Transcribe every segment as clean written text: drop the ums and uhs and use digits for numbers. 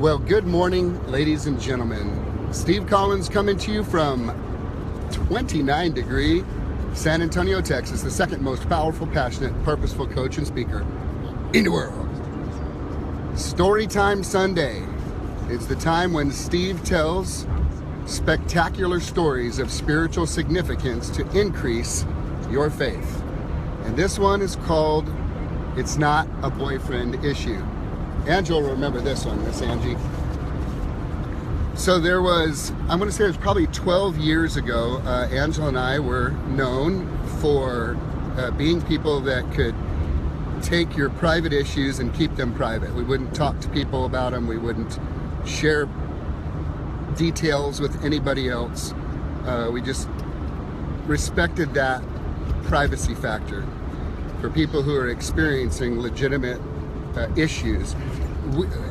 Well, good morning, ladies and gentlemen. Steve Collins coming to you from 29-degree San Antonio, Texas, the second most powerful, passionate, purposeful coach and speaker in the world. Storytime Sunday. It's the time when Steve tells spectacular stories of spiritual significance to increase your faith. And this one is called It's Not a Boyfriend Issue. Angela will remember this one, Miss Angie. So there was, I'm going to say it was probably 12 years ago, Angela and I were known for being people that could take your private issues and keep them private. We wouldn't talk to people about them. We wouldn't share details with anybody else. We just respected that privacy factor for people who are experiencing legitimate issues.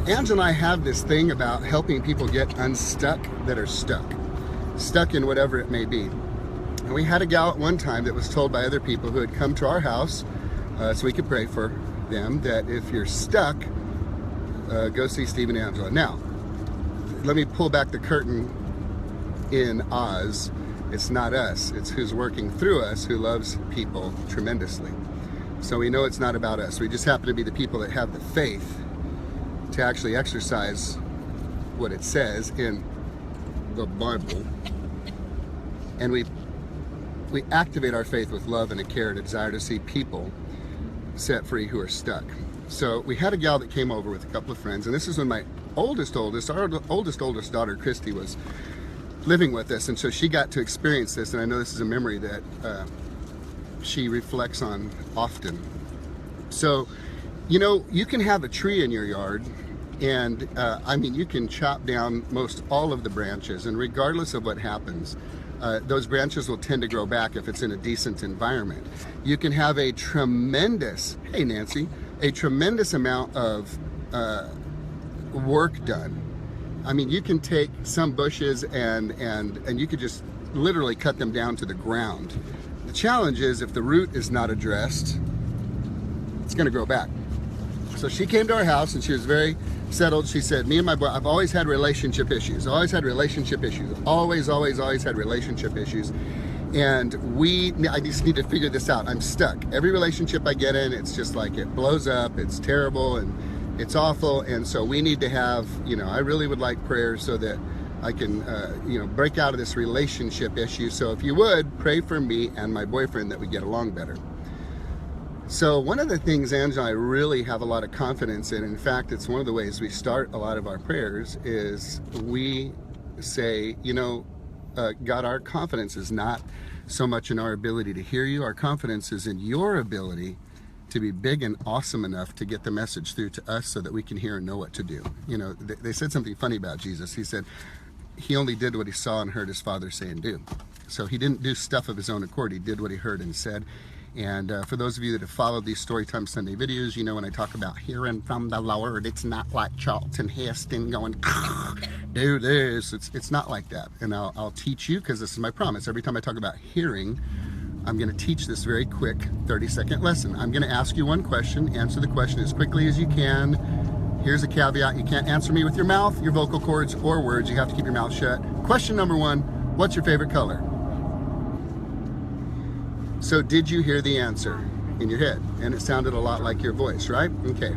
Angela and I have this thing about helping people get unstuck that are stuck in whatever it may be. And we had a gal at one time that was told by other people who had come to our house so we could pray for them that if you're stuck, go see Steve and Angela. Now, let me pull back the curtain in Oz. It's not us, it's who's working through us, who loves people tremendously. So we know it's not about us. We just happen to be the people that have the faith to actually exercise what it says in the Bible. And we activate our faith with love and a care and a desire to see people set free who are stuck. So we had a gal that came over with a couple of friends, and this is when my our oldest daughter, Christy, was living with us, and so she got to experience this, and I know this is a memory that she reflects on often. So, you know, you can have a tree in your yard, and I mean, you can chop down most all of the branches, and regardless of what happens, those branches will tend to grow back if it's in a decent environment. You can have a tremendous, hey Nancy, a tremendous amount of work done. I mean, you can take some bushes and you could just literally cut them down to the ground. The challenge is if the root is not addressed, it's going to grow back. So she came to our house and she was very settled. She said, me and my boy, I've always had relationship issues. Always had relationship issues. Always had relationship issues. And I just need to figure this out. I'm stuck. Every relationship I get in, it's just like it blows up. It's terrible and it's awful. And so we need to have, you know, I really would like prayer so that I can, break out of this relationship issue. So if you would, pray for me and my boyfriend that we get along better. So one of the things Angela and I really have a lot of confidence in fact, it's one of the ways we start a lot of our prayers, is we say, God, our confidence is not so much in our ability to hear you. Our confidence is in your ability to be big and awesome enough to get the message through to us so that we can hear and know what to do. You know, they said something funny about Jesus. He said he only did what he saw and heard his Father say and do. So he didn't do stuff of his own accord. He did what he heard and said. And for those of you that have followed these Storytime Sunday videos, you know when I talk about hearing from the Lord, it's not like Charlton Heston going, do this. It's not like that. And I'll teach you, because this is my promise. Every time I talk about hearing, I'm going to teach this very quick 30-second lesson. I'm going to ask you one question. Answer the question as quickly as you can. Here's a caveat. You can't answer me with your mouth, your vocal cords, or words. You have to keep your mouth shut. Question number one, what's your favorite color? So did you hear the answer in your head? And it sounded a lot like your voice, right? Okay.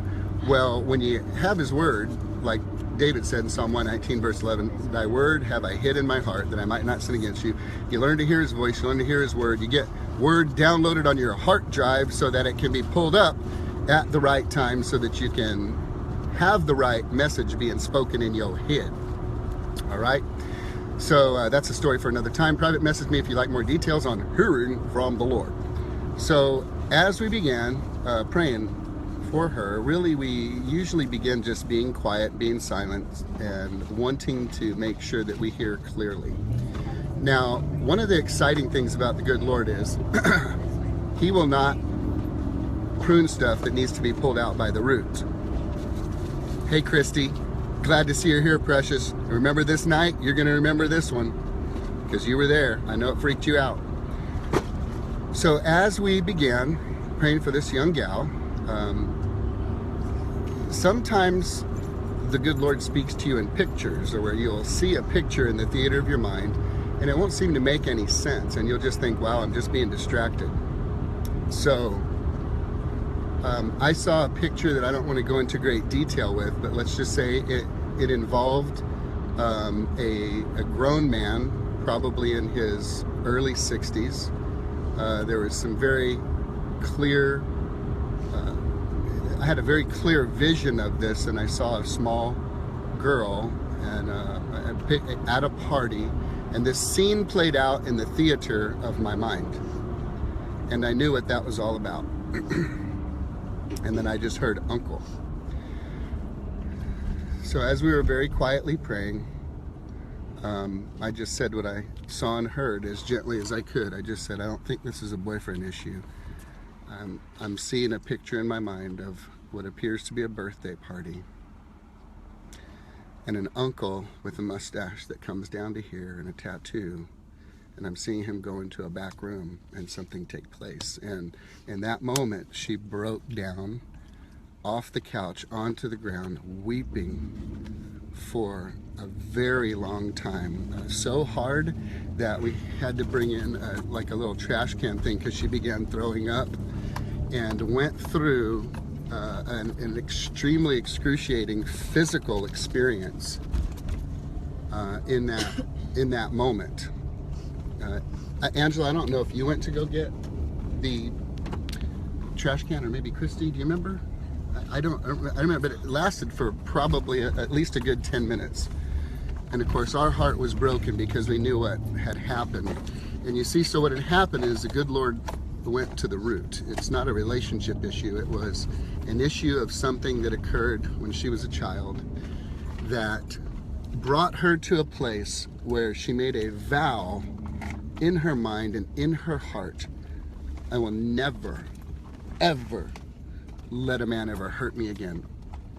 Well, when you have his word, like David said in Psalm 119, verse 11, thy word have I hid in my heart that I might not sin against you. You learn to hear his voice, you learn to hear his word. You get word downloaded on your heart drive so that it can be pulled up at the right time so that you can have the right message being spoken in your head. All right? So that's a story for another time. Private message me if you like more details on hearing from the Lord. So as we began praying for her, really we usually begin just being quiet, being silent, and wanting to make sure that we hear clearly. Now, one of the exciting things about the good Lord is he will not prune stuff that needs to be pulled out by the roots. Hey Christy, glad to see you here, precious. Remember this night? You're going to remember this one because you were there. I know it freaked you out. So as we began praying for this young gal, sometimes the good Lord speaks to you in pictures, or where you'll see a picture in the theater of your mind and it won't seem to make any sense, and you'll just think, wow, I'm just being distracted. So I saw a picture that I don't want to go into great detail with, but let's just say it involved a grown man, probably in his early 60s. There was some very clear, I had a very clear vision of this, and I saw a small girl and at a party, and this scene played out in the theater of my mind, and I knew what that was all about. And then I just heard uncle. So as we were very quietly praying, I just said what I saw and heard as gently as I could. I just said, I don't think this is a boyfriend issue. I'm seeing a picture in my mind of what appears to be a birthday party, and an uncle with a mustache that comes down to here and a tattoo, and I'm seeing him go into a back room and something take place. And in that moment, she broke down off the couch onto the ground, weeping for a very long time, so hard that we had to bring in like a little trash can thing, because she began throwing up, and went through an extremely excruciating physical experience in that moment. Angela, I don't know if you went to go get the trash can, or maybe Christy, do you remember? I remember, but it lasted for probably at least a good 10 minutes. And of course our heart was broken because we knew what had happened. And you see, so what had happened is the good Lord went to the root. It's not a relationship issue. It was an issue of something that occurred when she was a child that brought her to a place where she made a vow in her mind and in her heart: I will never, ever let a man ever hurt me again.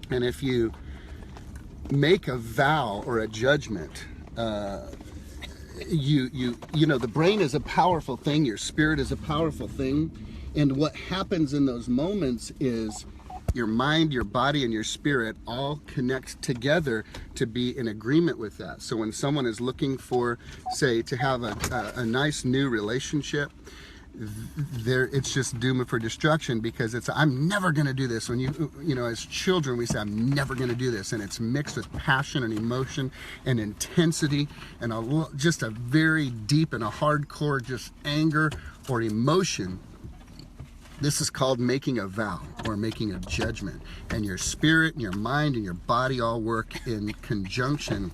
And if you make a vow or a judgment, you know, the brain is a powerful thing, your spirit is a powerful thing, and what happens in those moments is your mind, your body, and your spirit all connect together to be in agreement with that. So when someone is looking for, say, to have a nice new relationship, it's just doomed for destruction, because it's, I'm never going to do this. When you know, as children, we say, I'm never going to do this, and it's mixed with passion and emotion and intensity and just a very deep and a hardcore just anger or emotion. This is called making a vow or making a judgment, and your spirit and your mind and your body all work in conjunction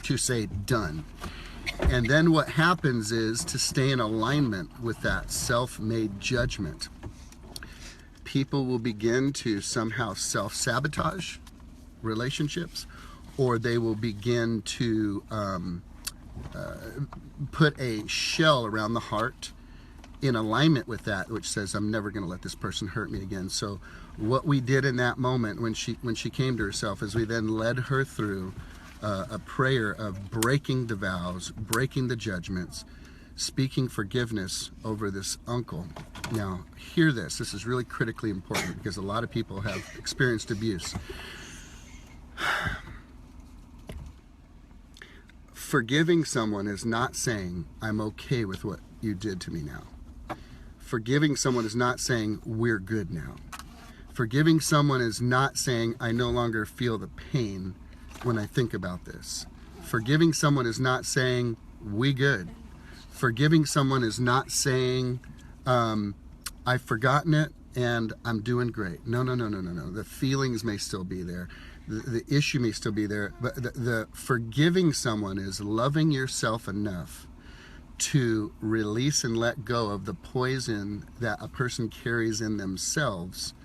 to say done. And then what happens is, to stay in alignment with that self-made judgment, people will begin to somehow self-sabotage relationships, or they will begin to put a shell around the heart in alignment with that, which says, I'm never going to let this person hurt me again. So what we did in that moment when she came to herself is we then led her through a prayer of breaking the vows, breaking the judgments, speaking forgiveness over this uncle. Now, hear this. This is really critically important, because a lot of people have experienced abuse. Forgiving someone is not saying, I'm okay with what you did to me now. Forgiving someone is not saying, we're good now. Forgiving someone is not saying, I no longer feel the pain when I think about this. Forgiving someone is not saying, we good. Forgiving someone is not saying, I've forgotten it and I'm doing great. No. The feelings may still be there. The issue may still be there. But the forgiving someone is loving yourself enough to release and let go of the poison that a person carries in themselves,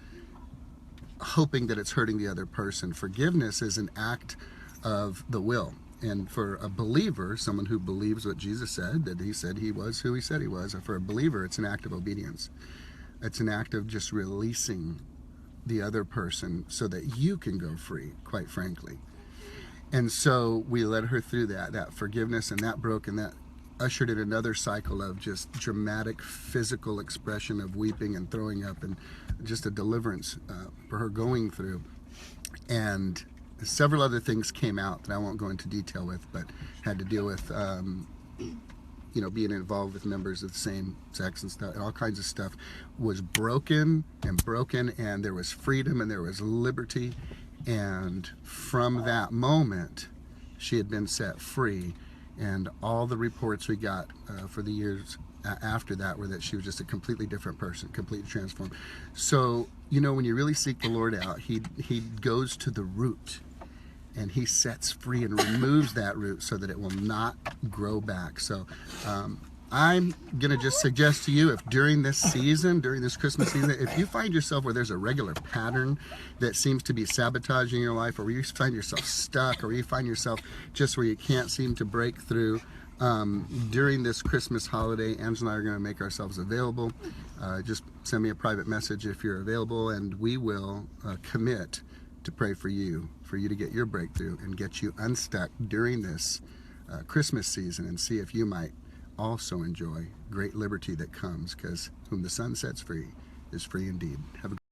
hoping that it's hurting the other person. Forgiveness is an act of the will. And for a believer, someone who believes what Jesus said, that he said he was who he said he was, for a believer, it's an act of obedience. It's an act of just releasing the other person so that you can go free, quite frankly. And so we led her through that forgiveness, and that broke, and that ushered in another cycle of just dramatic physical expression of weeping and throwing up, and just a deliverance for her going through. And several other things came out that I won't go into detail with, but had to deal with being involved with members of the same sex and stuff, and all kinds of stuff was broken, and there was freedom and there was liberty. And from that moment, she had been set free. And all the reports we got for the years after that were that she was just a completely different person, completely transformed. So, when you really seek the Lord out, he goes to the root, and he sets free and removes that root so that it will not grow back. So I'm gonna just suggest to you, if during this Christmas season, if you find yourself where there's a regular pattern that seems to be sabotaging your life, or where you find yourself stuck, or you find yourself just where you can't seem to break through, during this Christmas holiday, Angela and I are going to make ourselves available. Just send me a private message if you're available, and we will commit to pray for you to get your breakthrough and get you unstuck during this Christmas season, and see if you might also enjoy great liberty that comes, because whom the Son sets free is free indeed. Have a